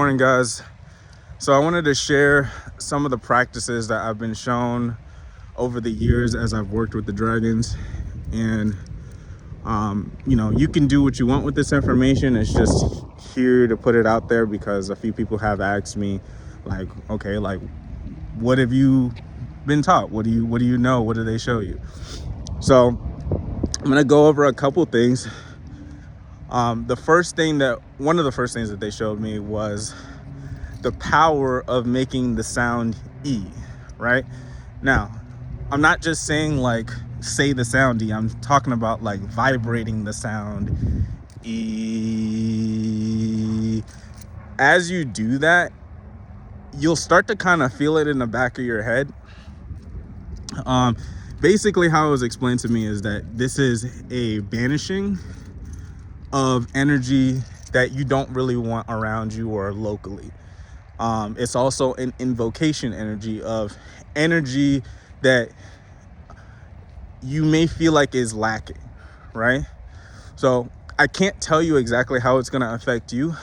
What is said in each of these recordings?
Morning, guys. So I wanted to share some of the practices that I've been shown over the years as I've worked with the dragons. And you can do what you want with this information. It's just here to put it out there because a few people have asked me, like, okay, like, what have you been taught? What do you know? What do they show you? So I'm gonna go over a couple things. One of the first things that they showed me was the power of making the sound E, right? Now, I'm not just saying like say the sound E, I'm talking about like vibrating the sound E. As you do that, you'll start to kind of feel it in the back of your head. Basically how it was explained to me is that this is a banishing of energy that you don't really want around you or locally. It's also an invocation energy that you may feel like is lacking, right? So I can't tell you exactly how it's going to affect you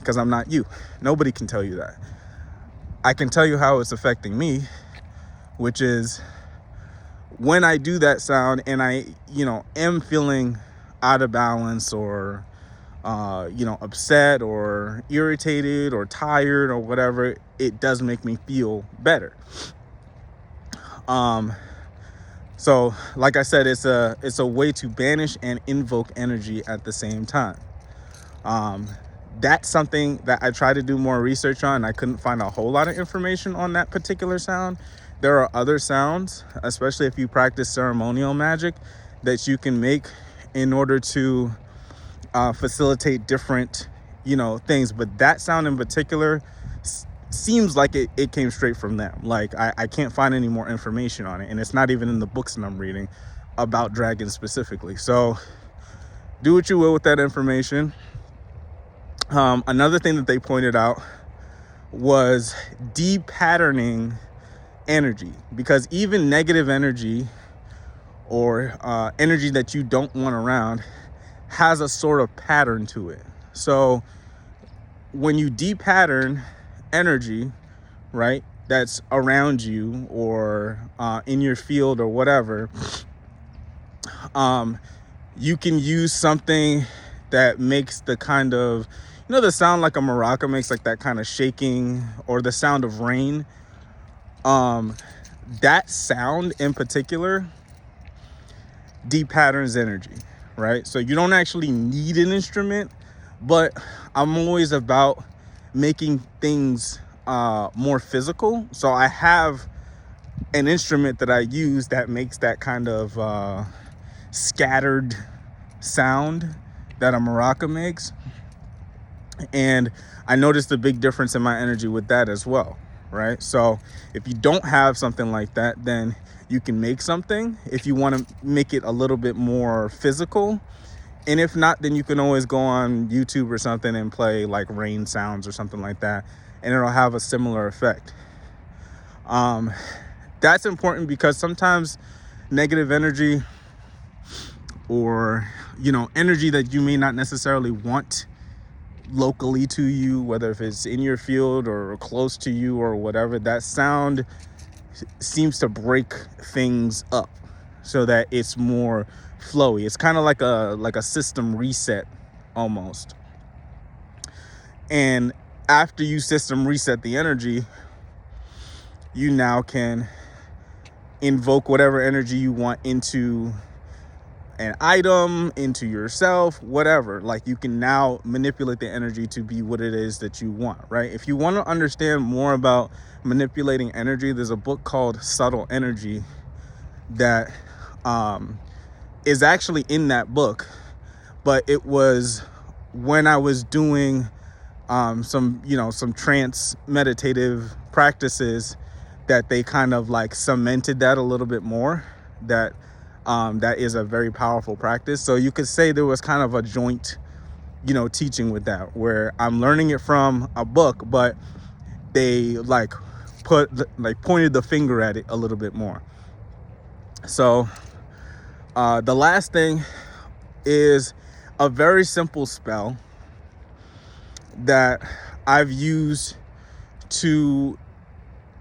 because I'm not you. Nobody can tell you that. I can tell you how it's affecting me, which is when I do that sound and I, am feeling out of balance or upset or irritated or tired or whatever, it does make me feel better. So like I said, it's a way to banish and invoke energy at the same time. That's something that I try to do more research on. I couldn't find a whole lot of information on that particular sound. There are other sounds, especially if you practice ceremonial magic, that you can make in order to facilitate different things, but that sound in particular seems like it came straight from them. Like I can't find any more information on it, and it's not even in the books that I'm reading about dragons specifically. So do what you will with that information. Another thing that they pointed out was de-patterning energy, because even negative energy or energy that you don't want around has a sort of pattern to it. So when you de-pattern energy, right, that's around you or in your field or whatever, you can use something that makes the kind of, the sound like a maraca makes, like that kind of shaking, or the sound of rain. That sound in particular de-patterns energy, right? So you don't actually need an instrument, but I'm always about making things more physical. So I have an instrument that I use that makes that kind of scattered sound that a maraca makes. And I noticed a big difference in my energy with that as well, right? So if you don't have something like that, then you can make something if you want to make it a little bit more physical. And if not, then you can always go on YouTube or something and play like rain sounds or something like that, and it'll have a similar effect. That's important because sometimes negative energy or, energy that you may not necessarily want locally to you, whether if it's in your field or close to you or whatever, that sound seems to break things up so that it's more flowy. It's kind of like a system reset almost. And after you system reset the energy, you now can invoke whatever energy you want into an item, into yourself, whatever. Like you can now manipulate the energy to be what it is that you want, right? If you want to understand more about manipulating energy, there's a book called Subtle Energy that is actually in that book, but it was when I was doing some trance meditative practices that they kind of like cemented that a little bit more, that is a very powerful practice. So you could say there was kind of a joint, teaching with that, where I'm learning it from a book, but they pointed the finger at it a little bit more. So the last thing is a very simple spell that I've used to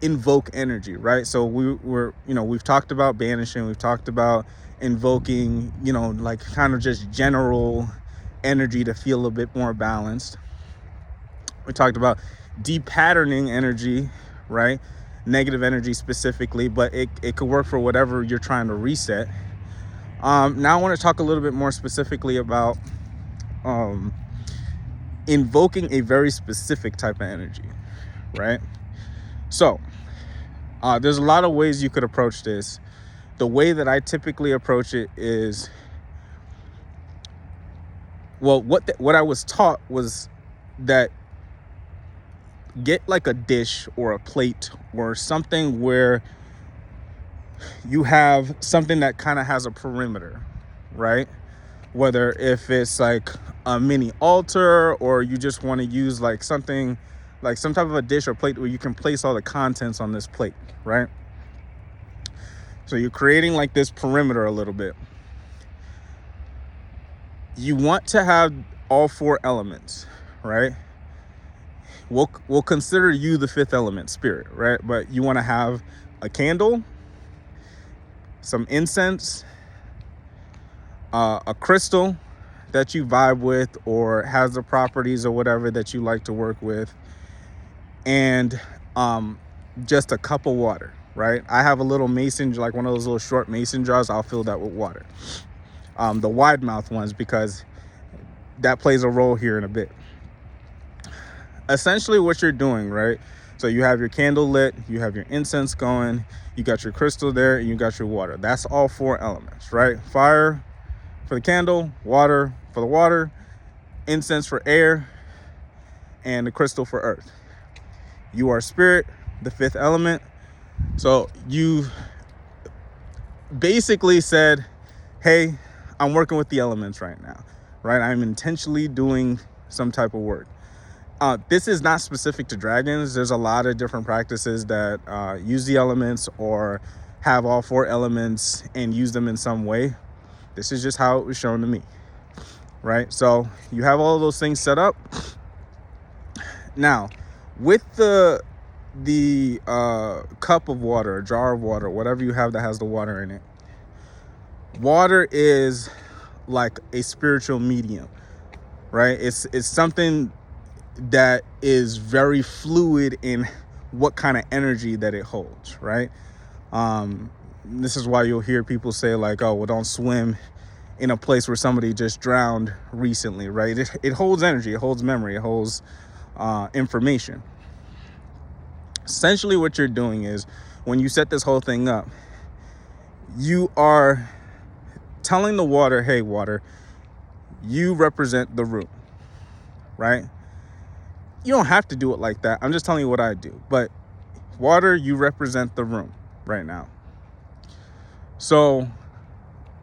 invoke energy, right? So we've talked about banishing, we've talked about invoking, like kind of just general energy to feel a bit more balanced. We talked about depatterning energy, right? Negative energy specifically, but it could work for whatever you're trying to reset. Now I want to talk a little bit more specifically about invoking a very specific type of energy, right? So there's a lot of ways you could approach this. The way that I typically approach it is, well, what I was taught was that get like a dish or a plate or something where you have something that kind of has a perimeter, right? Whether if it's like a mini altar, or you just want to use like something like some type of a dish or plate where you can place all the contents on this plate, right? So you're creating like this perimeter a little bit. You want to have all 4 elements, right? We'll consider you the 5th element, spirit, right? But you want to have a candle, some incense, a crystal that you vibe with or has the properties or whatever that you like to work with, and just a cup of water, right? I have a little mason, like one of those little short mason jars. I'll fill that with water. The wide mouth ones, because that plays a role here in a bit. Essentially what you're doing, right? So you have your candle lit, you have your incense going, you got your crystal there, and you got your water. That's all 4 elements, right? Fire for the candle, water for the water, incense for air, and the crystal for earth. You are spirit, the 5th element. So you basically said, hey, I'm working with the elements right now, right? I'm intentionally doing some type of work. This is not specific to dragons. There's a lot of different practices that use the elements or have all 4 elements and use them in some way. This is just how it was shown to me, right? So you have all of those things set up. Now, with the cup of water, a jar of water, whatever you have that has the water in it, water is like a spiritual medium, right? It's something that is very fluid in what kind of energy that it holds, right? This is why you'll hear people say like, oh, well, don't swim in a place where somebody just drowned recently, right? It holds energy, it holds memory, it holds information. Essentially what you're doing is, when you set this whole thing up, you are telling the water, hey, water, you represent the room, right? You don't have to do it like that. I'm just telling you what I do. But water, you represent the room right now. So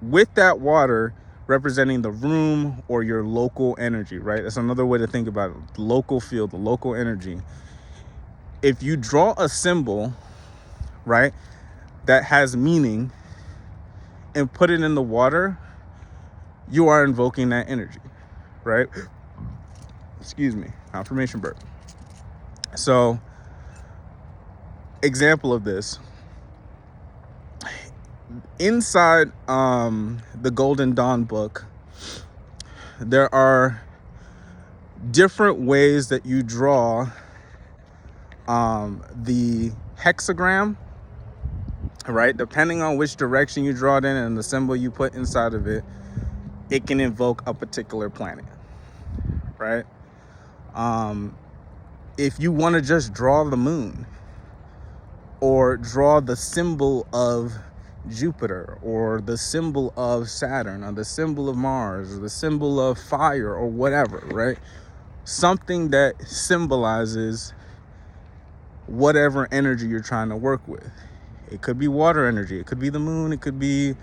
with that water representing the room or your local energy, right? That's another way to think about it. The local field, the local energy. If you draw a symbol, right, that has meaning and put it in the water, you are invoking that energy, right? Excuse me, confirmation burp. So, example of this. Inside the Golden Dawn book, there are different ways that you draw the hexagram, right? Depending on which direction you draw it in and the symbol you put inside of it, it can invoke a particular planet, right? If you want to just draw the moon, or draw the symbol of Jupiter, or the symbol of Saturn, or the symbol of Mars, or the symbol of fire, or whatever, right? Something that symbolizes whatever energy you're trying to work with. It could be water energy, it could be the moon, it could be,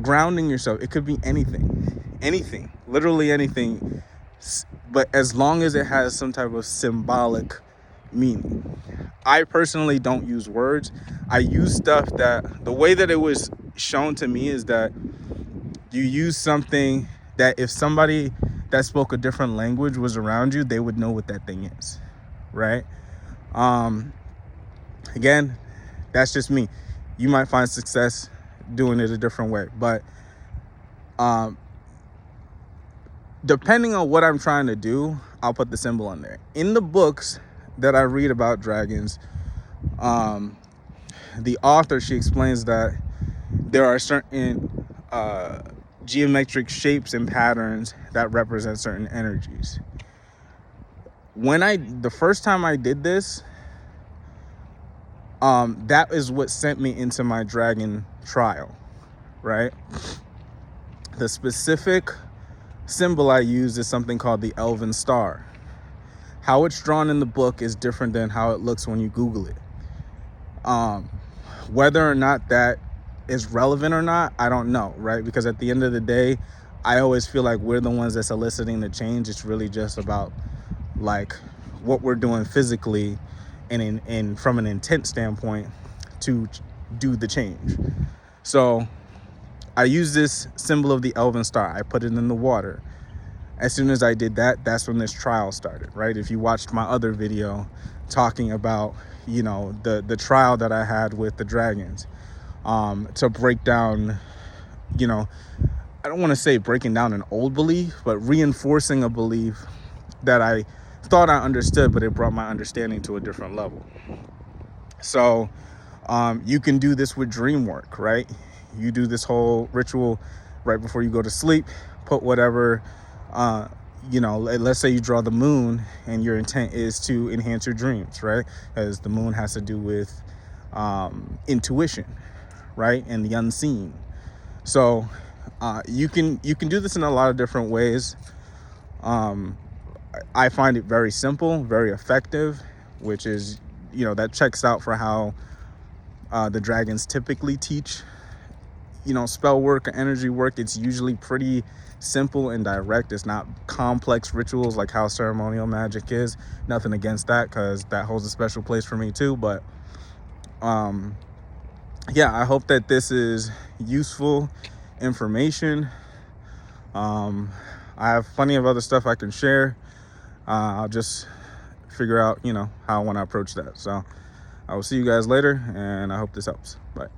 grounding yourself, it could be anything, literally anything, but as long as it has some type of symbolic meaning. I personally don't use words. I use stuff that, the way that it was shown to me is that you use something that if somebody that spoke a different language was around you, they would know what that thing is, right? Again, that's just me. You might find success doing it a different way, but depending on what I'm trying to do, I'll put the symbol on there. In the books that I read about dragons, the author, she explains that there are certain geometric shapes and patterns that represent certain energies. The first time I did this, that is what sent me into my dragon trial, right? The specific symbol I use is something called the Elven Star. How it's drawn in the book is different than how it looks when you Google it. Whether or not that is relevant or not, I don't know, right? Because at the end of the day, I always feel like we're the ones that's eliciting the change. It's really just about like what we're doing physically and from an intent standpoint to do the change. So I use this symbol of the Elven Star. I put it in the water. As soon as I did that, that's when this trial started, right? If you watched my other video talking about, you know, the trial that I had with the dragons, to break down, you know, I don't want to say breaking down an old belief, but reinforcing a belief that I thought I understood, but it brought my understanding to a different level. So you can do this with dream work, right? You do this whole ritual right before you go to sleep, put whatever, you know, let's say you draw the moon and your intent is to enhance your dreams, right? Because the moon has to do with intuition, right? And the unseen. So you can do this in a lot of different ways. I find it very simple, very effective, which is, you know, that checks out for how the dragons typically teach, you know, spell work or energy work. It's usually pretty simple and direct. It's not complex rituals like how ceremonial magic is. Nothing against that, because that holds a special place for me too. But yeah, I hope that this is useful information. I have plenty of other stuff I can share. I'll just figure out, you know, how I want to approach that. So I will see you guys later, and I hope this helps. Bye.